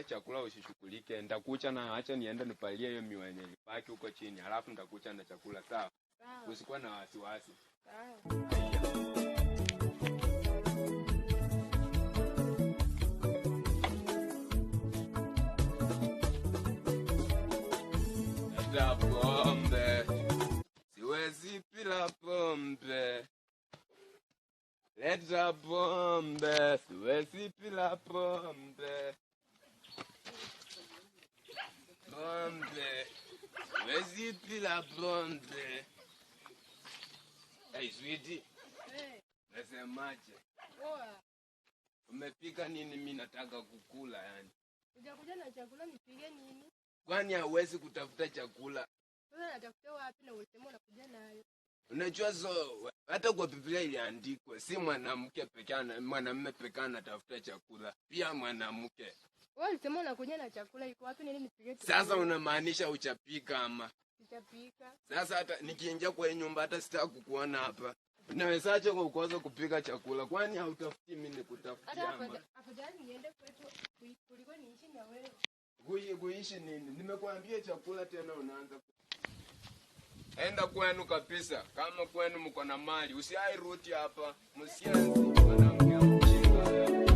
chakula usishughulike. Nitakucha na acha niende nipalie hiyo miwa yenye ibaki huko chini. Halafu nitakucha na chakula sawa? Sawa. Usikuwa na wasiwasi. Sawa. Leta pombe. Siwezi bila pombe. Leta pombe. Siwezi bila pombe. Pombe. Siwezi bila pombe. Hey, sweetie. Hey. Nasemaje? Poa. Umepika nini? Mimi nataka kukula yani. Ujakuja na chakula nipige nini? Kwani hauwezi kutafuta chakula? Sasa natafuta wapi na ulisema unakuja nayo? Unajua hata kwa Biblia iliandikwa si mwanamke pekee na mwanamume pekee anatafuta chakula. Pia mwanamke. Wewe ulisema unakuja na chakula iko wapi nini nipige chakula? Sasa unamaanisha uchapika ama? Nitapika. Sasa hata nikiingia kwa nyumba hata sitaki kukuona hapa. Unawezaje kwa kuanza kupika chakula? Kwani hautafuti mimi nikutafutia ama? Afadhali niende kwetu kuliko niishi na wewe. Kuishi nini? Nimekuambia chakula tena unaanza. Enda kwenu kabisa. Kama kwenu mko na mali, usiai ruti hapa. Msianzi mwanamke mjinga.